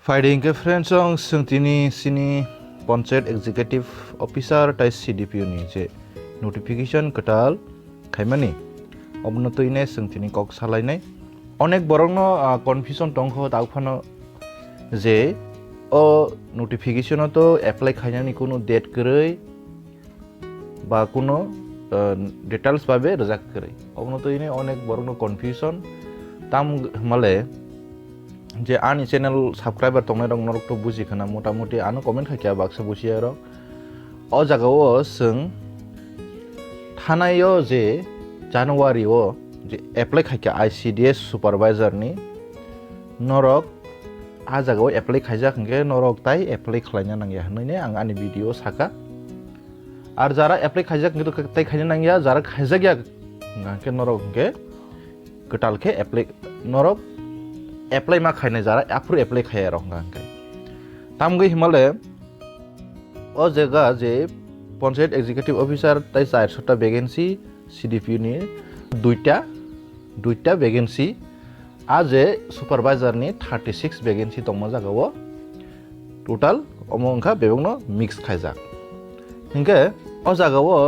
Fighting ke friends song sengtini sini Panchayet executive officer tai CDPO ni je notification ketal khaimani obnoto ine sengtini kok salai nai onek borong no confusion tongkho tawphano je o notification to apply khainani kono date koroi ba kono details pabe reject koroi obnoto ine onek borong no confusion tam male যে আনি channel subscriber তংনাই রং নরক তো বুঝি খানা মোটামুটি আনো comment খাইয়া বাক্সা বসিয়া রক অ জায়গাও जों থানায়ও যে জানুয়ারিও যে এপ্লাই খাইয়া আইসিডিএস সুপারভাইজারনি নরক আ জায়গাও এপ্লাই খাইজা খঙ্গে নরক তাই এপ্লাই খালাইনা নাঙ্গিয়া হনইনে আং আনি ভিডিও সাকা আর যারা এপ্লাই খাইজা কিন্তু তাই খাইনা নাঙ্গিয়া যারা খাইজা গিয়া গাকে নরক গে গটালকে এপ্লাই নরক apply ma khaine jara apru apply khaya rong kai tamgui himale o jaga je Panchayet executive officer tai 400 ta vacancy CDPO ni duita vacancy aje supervisor ni 36 vacancy tongma jaga o total omongkha bebongno mix khaijak hingke o jaga o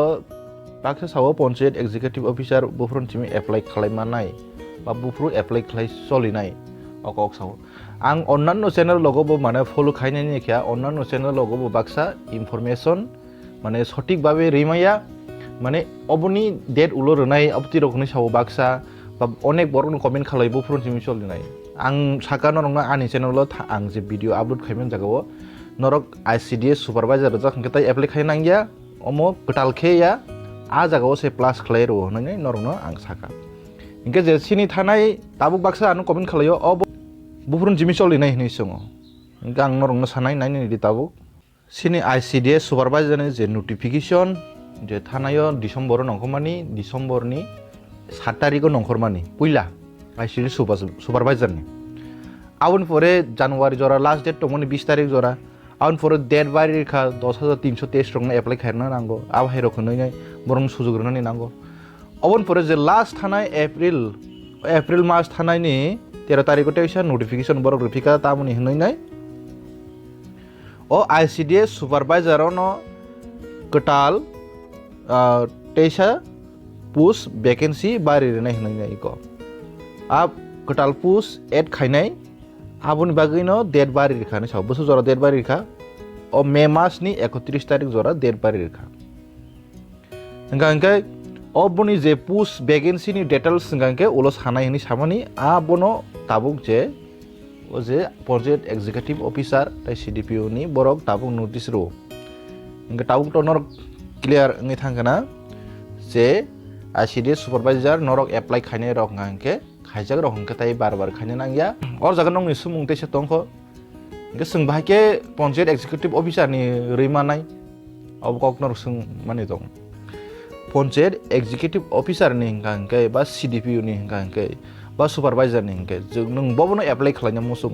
baksa sawo Panchayet executive officer bufron chimi apply khlaima nai ba bufru apply khlai solinai অকক সাও আং অন্যান্য channel লগবো মানে follow খাইনানি খেয়া অন্যান্য channel লগবো Baksa information মানে সঠিকভাবে রিমাইয়া মানে অবনি ডেট উলো রনাই অবতি রকনি সাও বাক্সা বা অনেক বড় কমেন্ট খালাইবো ফ্রন্ট চলিনাই আং সাকানো রংনা আনি চ্যানেল আং যে ভিডিও আপলোড খাইমেন জাগাও নরক আইসিডিএস সুপারভাইজার জাখনকে তাই এপ্লাই খাইনাंगिया অমো গটালখেয়া আ জাগাও সে প্লাস খালাইরো হনাই নরংনো আং সাকা ইনকে যে সিনি থানাই তাবুক বাক্সা আনো কমেন্ট খালাইयो অ बुफ्रुन जिमि चलिनाय हिनि संग गां नरंनो सानाय नायनि दि ताबुक सिनि आईसीडीएस सुपारभाइजार नि जे नोटिफिकेशन जे थानायो डिसेम्बर नंखमानि डिसेम्बरनि 7 तारिख नंखरमानि पयला आईसीडीएस सुपारभाइजार नि आउन परे जानुवारी जरा लास्ट डेट तमनि 20 तारिख जरा आउन परे डेट बारि खा 10323 रंनो एप्लाई खायरना नांगो आ हायरो खननै बरं सुजुग रनानि नांगो आउन परे जे लास्ट थानाय एप्रिल मास थानायनि 13 तारिख तेइसा नोटिफिकेशन बरक रिफिका तामुनि हनैनाय ओ आईसीडीएस सुपारभाइजार न कटाल तेइसा पुस वैकेंसी बारि रेनाय हनैनाय को आप कटाल पुस एड खाइनाय आबुनि बागै न डेट बारि रिखानि साव बसु जरा डेट बारि रिखा ओ मे मास नि 31 तारिख जरा डेट बारि रिखा हंगा অবনি যে পুস ভ্যাকেন্সি নি ডিটেইলস গাঙ্কে ওলো সানাই হনি সামানি আ বনো তাবুক যে ও যে পঞ্চায়েত এক্সিকিউটিভ অফিসার তাই সিডিপিও নি বরক তাবুক নোটিস রো ইনকে তাবুক তো নরক ক্লিয়ার নি থাঙ্গনা যে আইসিডিএস সুপারভাইজার নরক এপ্লাই খাইনে রক গাঙ্কে খাইজাক রক হংকে তাই বারবার খাইনে নাঙ্গিয়া অর জাগান নং নিসুমুং তেসে তংখ ইনকে सों बाहायके পঞ্চায়েত এক্সিকিউটিভ অফিসার নি রিমানাই অবকক নরক सों माने दं Panchayet executive officer ni hingkangke ba CDPO ni hingkangke ba supervisor ni hingke जों नों बबनो एप्लाई खालायना मुसुं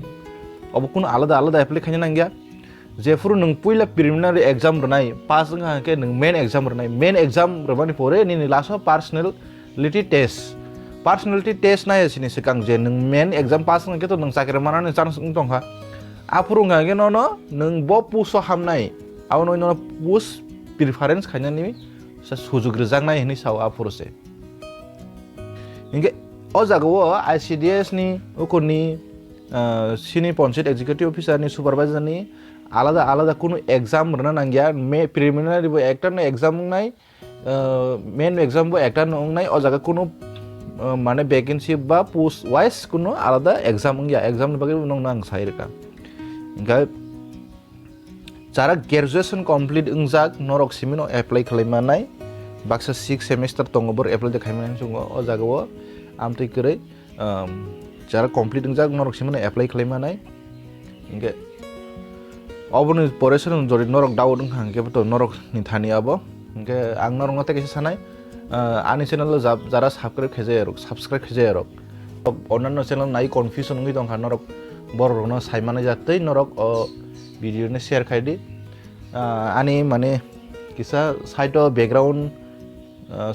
अब कुन आलादा एप्लाई खायनो नांगिया जेफोर नों पहिला प्रिलिमिनारि एग्जाम रनाय पास हंके नों मेन एग्जाम रबानि परे नि लासो पार्सनेलिटी टेस्ट नाय सिनि सिकां जे नों मेन एग्जाम पास हंके तो नों साकेर मानानि चान्स दंखा आफुरु हंके नों ब पुसो हामनाय आव नो पुस प्रिफारेन्स खायनानि सुजुग रजांनाय हिनि साव आफुरसे इनके अ जागाव आईसीडीएस नि उकुनि सिनि Panchayet executive officer नि सुपारभाइजार नि आलादा कुनु एग्जाम रना नांगिया मे प्रिलिमिनारि बो एकटा एग्जाम नाय मेन एग्जाम बो एकटा नाय अ जागा कुनु माने वैकेंसी बा पोस्ट वाइज कुनु आलादा एग्जाम गया एग्जाम नि बागै नों नां साइरका इनका जारा ग्रेजुएशन कमप्लीट इंजाक नरक सिमिनो एप्लाई खालायमानाय बाक्सा 6 सेमेस्टार तंगबर एप्लाई देखायमानाय जोङो अ जागाव आमतै करे जारा कमप्लीट इंजाक नरक सिमिनो एप्लाई खालायमानाय इनके अबनि परेसन जरि नरक दाउद हांके तो नरक नि थानि आबो इनके आं नरक नते केसे सानाय आनि चैनेल जारा साबस्क्राइब खेजायारक अन्नान्य चैनेल नाय कन्फ्यूजन नङै दंखा नरक बररनो सायमानाय जातै नरक भिडियो ने शेयर खाइदि आनी माने किसा साइड बैकग्राउंड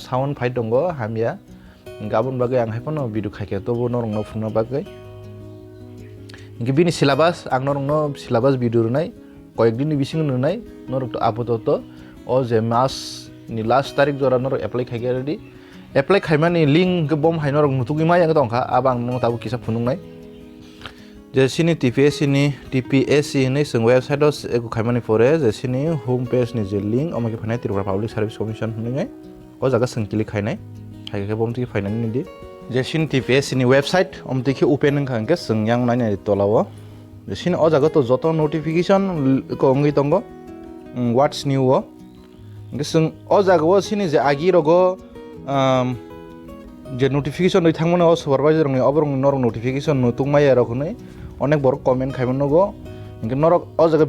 साउंड फाइट दंगो हामिया गाबोन बागै आं हायफोनो भिडियो खायके तो बो नरंनो फुंनो बागै Inke bini syllabus ang norong syllabus video runai koyek din bising nunai norok to apototo o je mas ni last tarik jora norok apply khai ready apply khaimani link ke bom hai norok nutugi ma yang tongkha abang nong tabu kisa phunung nai je sini TPSC ni sing website os eko khaimani pore je sini home page ni je link omake phanai Tripura Public Service Commission hunai o jaga sing click khainai ke bom ti phainani ni di je sini TPSC ni website omtiki open nang ke sing yang nai ni tolawo je sini o jaga to joto notification ko ongi tongo what's new o ke sing o jaga o sini je agi rogo je notification thangmone o supervisor ni obrong norok notification nutungmai rokhnai onek borok comment khaimanogo inke norok o jaga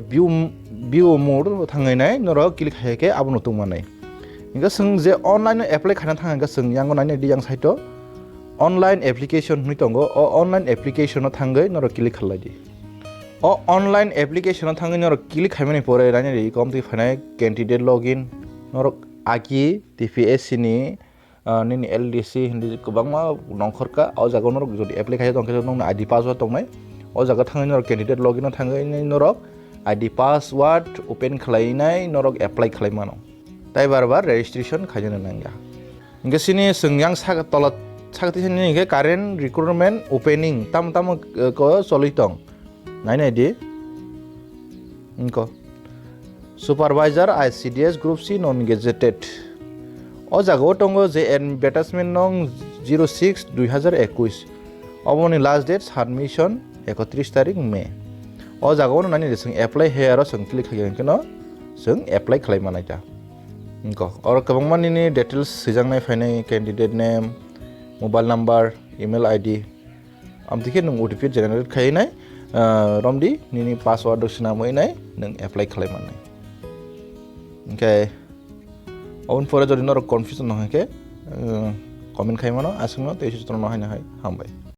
view mode thangai nai norok click haike abo nutungmanai inke sing je online apply khana thanga sing yang nai di yang site online application ni tongo o online application no thangai norok click khalai di o online application no thangai norok click khaimani pore nai ri komti phanai candidate login norok agi TPSC ni nini LDC hindi kubangma nongkhorka o jaga norok jodi apply khai tongke nong ID password tongnai o jaga thangai norok candidate login thangai norok ID password open khlainai norok apply khlaimano tai barbar registration khaijana nangya inge sini singyang saga tolat sagati sini inge current recruitment opening tam ko solitong nai di inko supervisor ICDS group C non gazetted o jaga tongo je advertisement nong 06/2021 oboni last date submission 31 tarik May o jaga no nani sing apply here sing click khageng keno sing apply khlaimana ta inko or kabangmani ni details sijangnai phainai candidate name mobile number email ID amtike nung OTP generate khainai romdi nini password sinamoi nai nung apply khlaimanai okay on pore jodi norok confusion no hake comment khaimano asungno te sutro no haina hai hambai